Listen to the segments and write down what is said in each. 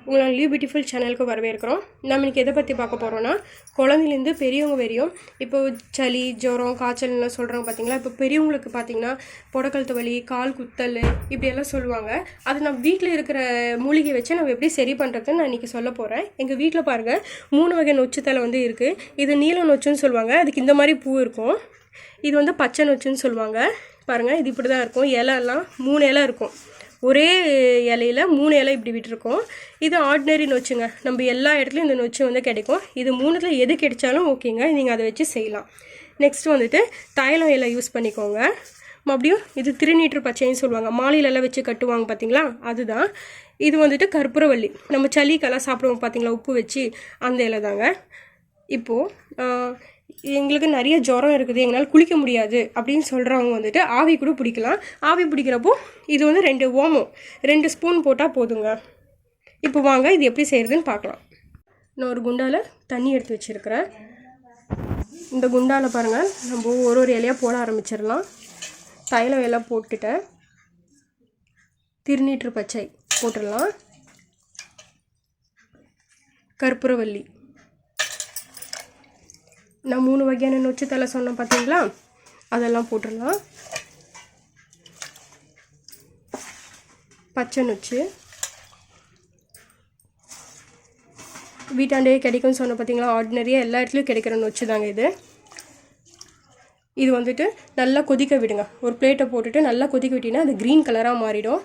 உங்களை live beautiful சேனலுக்கு வரவேற்கிறோம். நம்ம இன்றைக்கி எதை பற்றி பார்க்க போகிறோன்னா, குழந்தைலேருந்து பெரியவங்க வரையும் இப்போ சளி, ஜுரம், காய்ச்சல்னு சொல்கிறாங்க பார்த்தீங்களா. இப்போ பெரியவங்களுக்கு பார்த்தீங்கன்னா புடக்கழுத்து வலி, கால் குத்தல் இப்படியெல்லாம் சொல்லுவாங்க. அது நம்ம வீட்டில் இருக்கிற மூலிகை வச்சு நம்ம எப்படி சரி பண்ணுறதுன்னு நான் இன்றைக்கி சொல்ல போகிறேன். எங்கள் வீட்டில் பாருங்கள் 3 வகை நொச்சுத்தலை இருக்குது. இது நீல நொச்சுன்னு சொல்லுவாங்க. அதுக்கு இந்த மாதிரி பூ இருக்கும். இது பச்சை நொச்சுன்னு சொல்லுவாங்க. பாருங்கள், இது இப்படி தான் இருக்கும். இலைலாம் 3 இலை இருக்கும். ஒரே இலையில் 3 இலை இப்படி விட்டுருக்கோம். இது ஆர்டினரி நொச்சுங்க. நம்ம எல்லா இடத்துலையும் இந்த நொச்சு கிடைக்கும். இது 3ல் எது கிடைச்சாலும் ஓகேங்க, நீங்கள் அதை வச்சு செய்யலாம். நெக்ஸ்ட் தைலம் இலை யூஸ் பண்ணிக்கோங்க. மறுபடியும் இது திருநீற்று பச்சைன்னு சொல்லுவாங்க. மாலையிலெல்லாம் வச்சு கட்டுவாங்க பார்த்தீங்களா, அதுதான். இது கற்பூரவள்ளி. நம்ம சளிக்கெல்லாம் சாப்பிடுவோம் பார்த்தீங்களா, உப்பு வச்சு, அந்த இலை தாங்க. இப்போது எங்களுக்கு நிறைய ஜுரம் இருக்குது, எங்களால் குளிக்க முடியாது அப்படின்னு சொல்கிறவங்க ஆவி கூட பிடிக்கலாம். ஆவி பிடிக்கிறப்போ இது 2 ஓமம் 2 ஸ்பூன் போட்டால் போதுங்க. இப்போ வாங்க இது எப்படி செய்கிறதுன்னு பார்க்கலாம். நான் ஒரு குண்டால் தண்ணி எடுத்து வச்சுருக்கிறேன். இந்த குண்டால் பாருங்கள், நம்ம ஒரு இலையாக போட ஆரம்பிச்சிடலாம். தைலம் இலை போட்டுட்டேன். திருநீற்று பச்சை போட்டுடலாம். கற்பூரவள்ளி, நான் 3 வகையான நொச்சு தலை சொன்னேன் பார்த்தீங்களா, அதெல்லாம் போட்டுடலாம். பச்சை நொச்சு வீட்டாண்டே கிடைக்கும்னு சொன்ன பார்த்தீங்களா, ஆர்டினரியாக எல்லா இடத்துலையும் கிடைக்கிற நொச்சு தாங்க இது. இது நல்லா கொதிக்க விடுங்க. ஒரு பிளேட்டை போட்டுட்டு நல்லா கொதிக்க விட்டிங்கன்னா அது க்ரீன் கலராக மாறிடும்.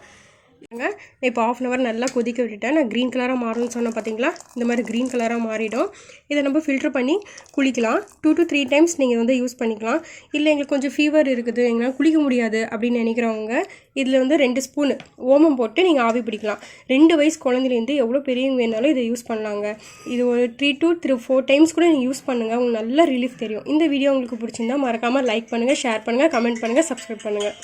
இப்போ 1/2 hour நல்லா கொதிக்க விட்டுட்டேன். நான் க்ரீன் கலராக மாறும்னு சொன்னேன் பார்த்தீங்களா, இந்த மாதிரி க்ரீன் கலராக மாறிடும். இதை நம்ம ஃபில்ட்ரு பண்ணி குளிக்கலாம். 2 to 3 times நீங்கள் யூஸ் பண்ணிக்கலாம். இல்லை எங்களுக்கு கொஞ்சம் ஃபீவர் இருக்குது, எங்களால் குளிக்க முடியாது அப்படின்னு நினைக்கிறவங்க இதில் 2 ஸ்பூன் ஓமம் போட்டு நீங்கள் ஆவி பிடிக்கலாம். 2 வயசு குழந்தைலேருந்து எவ்வளோ பெரியவங்க வேணாலும் இதை யூஸ் பண்ணலாங்க. இது ஒரு 3 to 4 times கூட நீங்கள் யூஸ் பண்ணுங்கள். உங்களுக்கு நல்ல ரிலீஃப் தெரியும். இந்த வீடியோ உங்களுக்கு பிடிச்சிருந்தா மறக்காமல் லைக் பண்ணுங்கள், ஷேர் பண்ணுங்கள், கமெண்ட் பண்ணுங்கள், சப்ஸ்கிரைப் பண்ணுங்கள்.